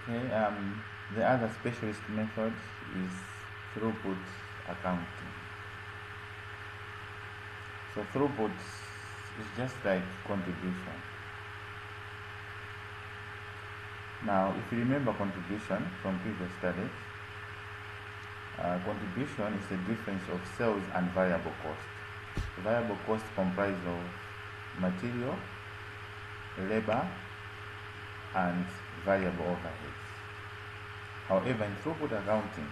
Okay, the other specialist method is throughput accounting. So throughput is just like contribution. Now, if you remember contribution from previous studies, contribution is the difference of sales and variable cost. The variable cost comprises of material, labor, and variable overheads. However, in throughput accounting,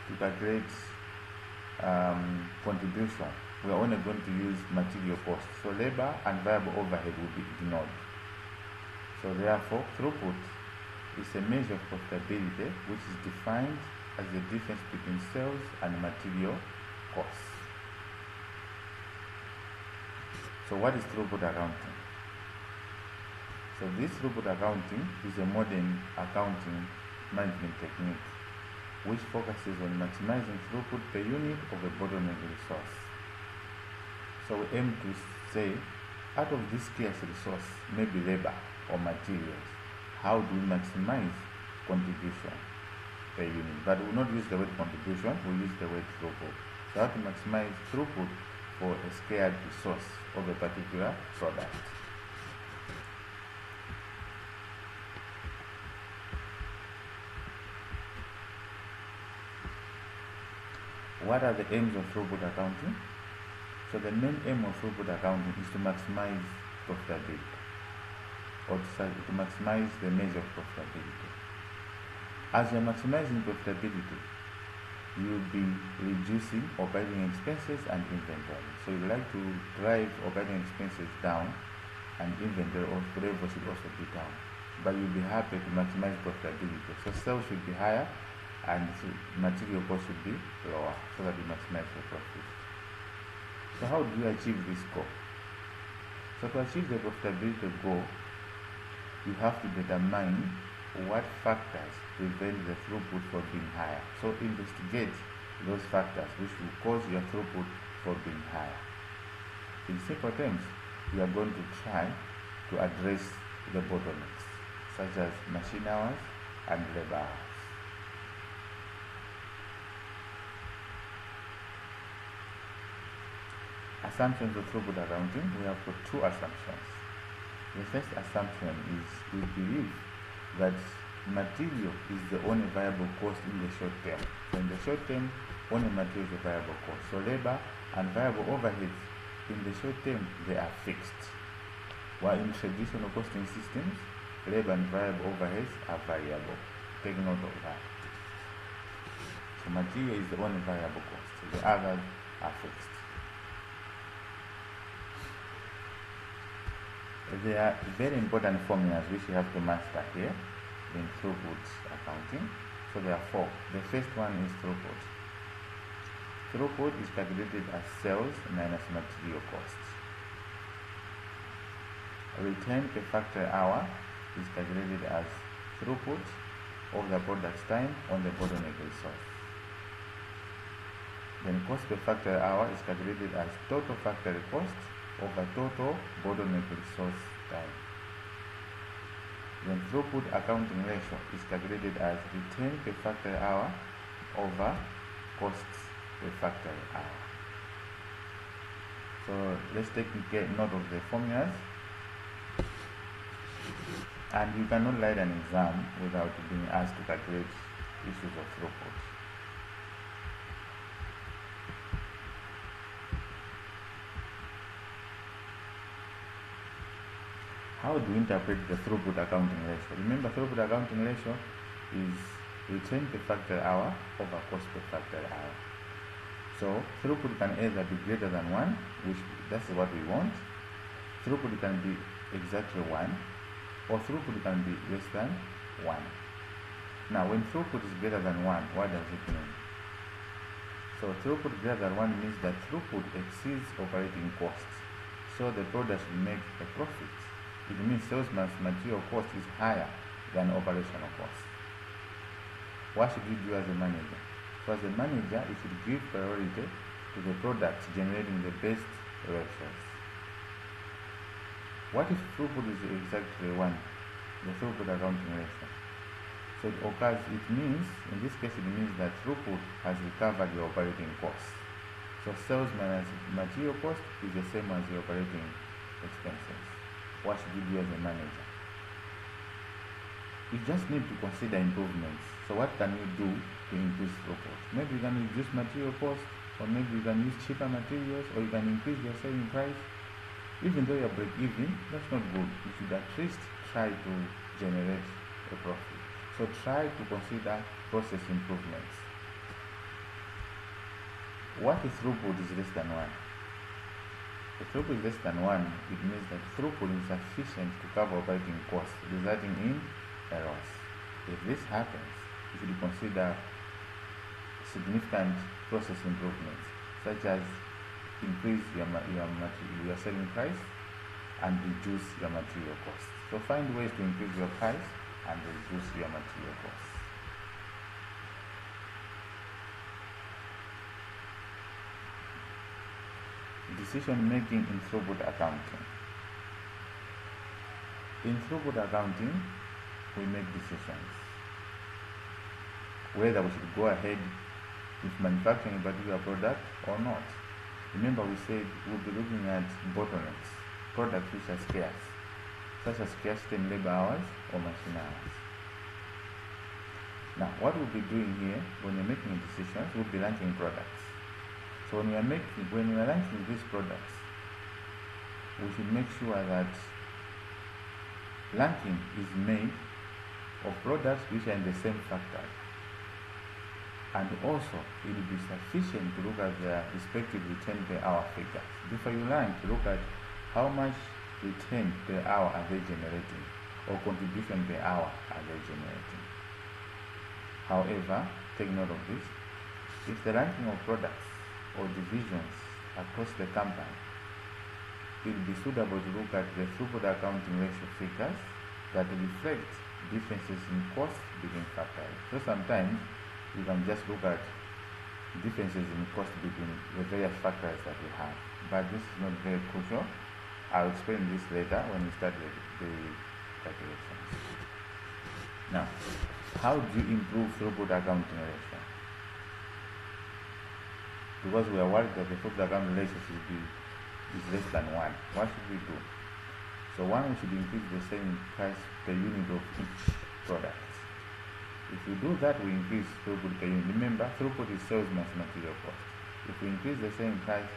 to calculate contribution, we are only going to use material cost. So labor and variable overhead will be ignored. So therefore, throughput is a measure of profitability which is defined as the difference between sales and material costs. So what is throughput accounting? So this throughput accounting is a modern accounting management technique which focuses on maximizing throughput per unit of a bottleneck resource. So we aim to say, out of this scarce resource, maybe labor or materials, how do we maximize contribution per unit? But we will not use the word contribution, we will use the word throughput. So how to maximize throughput for a scarce resource of a particular product. What are the aims of throughput accounting? So the main aim of throughput accounting is to maximize profitability, or to maximize the measure of profitability. As you are maximizing profitability, you will be reducing operating expenses and inventory. So you like to drive operating expenses down, and inventory level should also be down. But you'll be happy to maximize profitability. So sales should be higher, and material cost should be lower, so that you maximize your profit. So how do you achieve this goal? So to achieve the profitability goal, you have to determine what factors prevent the throughput from being higher. So investigate those factors which will cause your throughput from being higher. In simple terms, you are going to try to address the bottlenecks, such as machine hours and labor hours. Assumptions of throughput accounting, we have got two assumptions. The first assumption is we believe that material is the only variable cost in the short term. So in the short term, only material is a variable cost. So labor and variable overheads in the short term, they are fixed. While in traditional costing systems, labor and variable overheads are variable. Take note of that. So material is the only variable cost. The others are fixed. There are very important formulas which you have to master here in throughput accounting. So there are four. The first one is throughput. Throughput is calculated as sales minus material costs. Return per factory hour is calculated as throughput of the product's time on the bottleneck resource. Then cost per factory hour is calculated as total factory cost over total bottleneck resource time. Then throughput accounting ratio is calculated as return per factory hour over costs per factory hour. So let's take note of the formulas. And you cannot write an exam without being asked to calculate issues of throughput. How do we interpret the throughput accounting ratio? Remember, throughput accounting ratio is return per factory hour over cost per factory hour. So throughput can either be greater than 1, which that's what we want. Throughput can be exactly 1, or throughput can be less than 1. Now, when throughput is greater than 1, what does it mean? So throughput greater than 1 means that throughput exceeds operating costs, so the product should make a profit. It means sales minus material cost is higher than operational cost. What should you do as a manager? So as a manager, you should give priority to the products generating the best ratios. What if throughput is exactly 1, the throughput accounting ratio? So it means, in this case, it means that throughput has recovered your operating costs. So sales minus material cost is the same as your operating expenses. What should you do as a manager? You just need to consider improvements. So what can you do to increase throughput? Maybe you can reduce material cost, or maybe you can use cheaper materials, or you can increase your selling price. Even though you're break even, that's not good. You should at least try to generate a profit. So try to consider process improvements. What if throughput is less than 1? If throughput is less than 1, it means that throughput is sufficient to cover operating costs, resulting in a loss. If this happens, you should consider significant process improvements, such as increase your selling price and reduce your material costs. So find ways to increase your price and reduce your material costs. Decision making in throughput accounting. In throughput accounting, we make decisions whether we should go ahead with manufacturing a particular product or not. Remember, we said we'll be looking at bottlenecks, products which are scarce, such as scarcity in labor hours or machine hours. Now, what we'll be doing here when we're making decisions, we'll be ranking products. So when we are ranking these products, we should make sure that ranking is made of products which are in the same factors. And also, it will be sufficient to look at their respective return per hour figures. Before you rank, look at how much return per hour are they generating, or contribution per hour are they generating. However, take note of this. If the ranking of products or divisions across the company, it will be suitable to look at the throughput accounting ratio figures that reflect differences in cost between factors. So sometimes you can just look at differences in cost between the various factors that we have, but this is not very crucial. I'll explain this later when we start the calculations. Now, how do you improve throughput accounting ratio? Because we are worried that the throughput accounting ratio is less than 1. What should we do? So one, we should increase the selling price per unit of each product. If we do that, we increase throughput per unit. Remember, throughput is sales minus material cost. If we increase the selling price,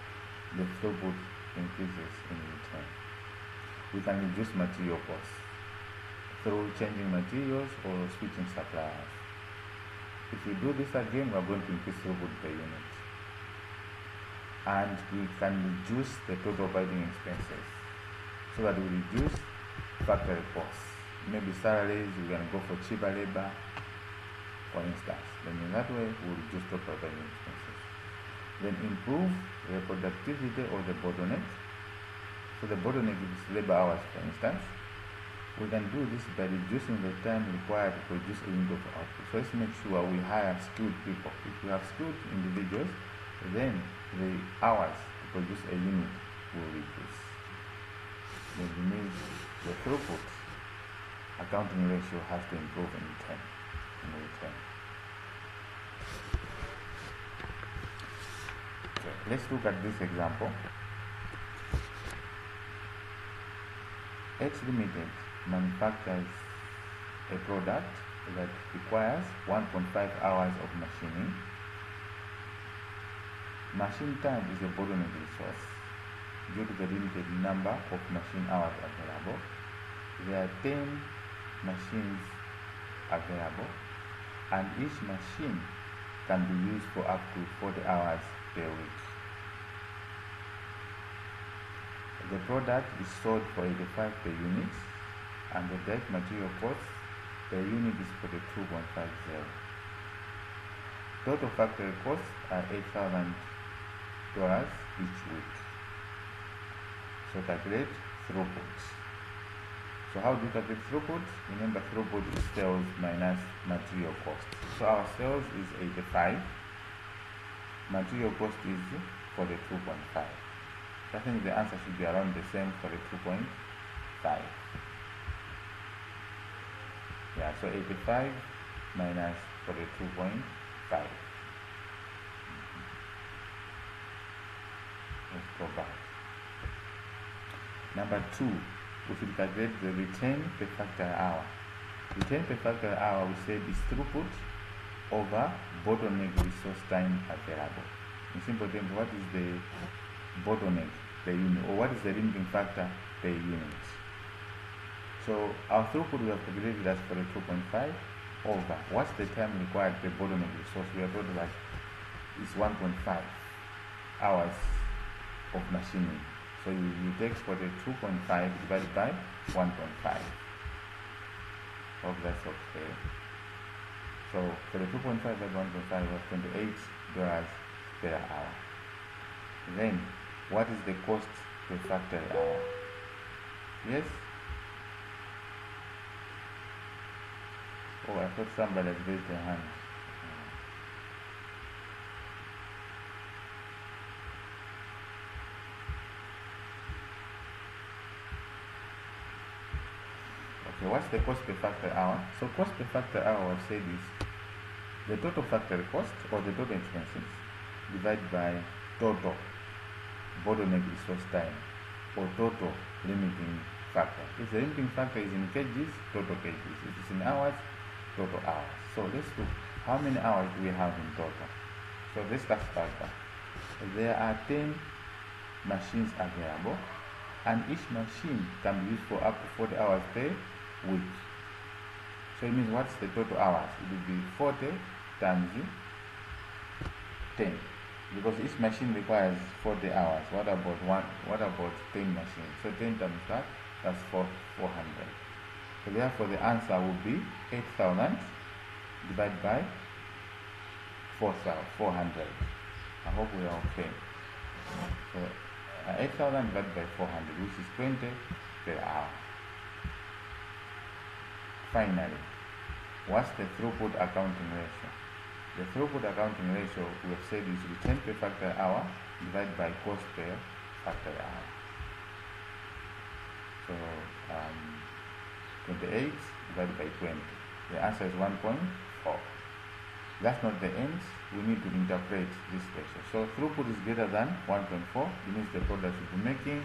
the throughput increases in return. We can reduce material costs through changing materials or switching suppliers. If we do this again, we are going to increase throughput per unit. And we can reduce the total operating expenses so that we reduce factory costs. Maybe salaries, we can go for cheaper labor, for instance. Then in that way, we will reduce total operating expenses. Then improve the productivity or the bottleneck. So the bottleneck is labor hours, for instance. We can do this by reducing the time required to produce a unit of output. So let's make sure we hire skilled people. If we have skilled individuals, then the hours to produce a unit will reduce. Then it means the throughput accounting ratio has to improve in return. So let's look at this example. X Limited manufactures a product that requires 1.5 hours of machining. Machine time is a bottleneck resource due to the limited number of machine hours available. There are 10 machines available, and each machine can be used for up to 40 hours per week. The product is sold for 85 per unit, and the direct material cost per unit is $42.50. Total factory costs are $8,000 each week. So calculate throughput. So how do you calculate throughput? Remember, throughput is sales minus material cost. So our sales is 85. Material cost is 42.5. So I think the answer should be around the same for the 2.5. Yeah, so 85 minus 42.5. Let's go back. Number 2, we should calculate the return per factor hour. Return per factor hour, we said, is throughput over bottleneck resource time available. In simple terms, what is the bottleneck per unit, or what is the limiting factor per unit? So our throughput we have calculated as 42.5 over what's the time required per bottleneck resource. We are told that it's 1.5 hours of machining. So you take 42.5 divided by 1.5. Hope that's okay. So 42.5 by 1.5 was $28 per hour. Then what is the cost per factory hour? Yes? Oh, I thought somebody has raised their hand. Okay, what's the cost per factor hour? So cost per factor hour, I've said, is the total factory cost or the total expenses divided by total bottleneck resource time or total limiting factor. If the limiting factor is in kgs, total kgs. If it's in hours, total hours. So let's look how many hours do we have in total. So let's start further. There are 10 machines available, and each machine can be used for up to 40 hours per week. So it means what's the total hours? It will be 40 times 10, because each machine requires 40 hours. What about 10 machines? So 10 times that, that's 400. So therefore the answer will be 8,000 divided by 400. I hope we are okay. So 8,000 divided by 400, which is 20 per hour. Finally, what's the throughput accounting ratio? The throughput accounting ratio, we have said, is return per factor hour divided by cost per factor hour. So 28 divided by 20. The answer is 1.4. That's not the end. We need to interpret this ratio. So throughput is greater than 1.4. It means the product should be making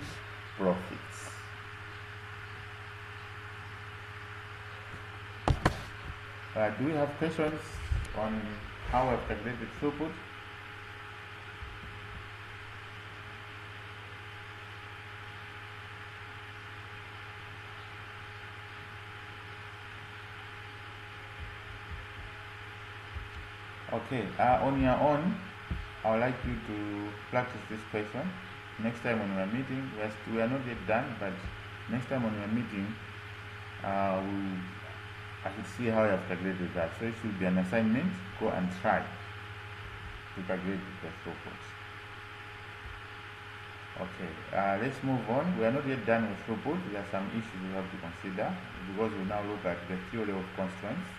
profits. Do we have questions on how I've calculated throughput? Okay, on your own, I would like you to practice this question. Next time when we are meeting, we are not yet done, but next time when we are meeting, I should see how you have calculated that. So it should be an assignment. Go and try to calculate the throughput. Okay, let's move on. We are not yet done with throughput. There are some issues we have to consider, because we now look at the theory of constraints.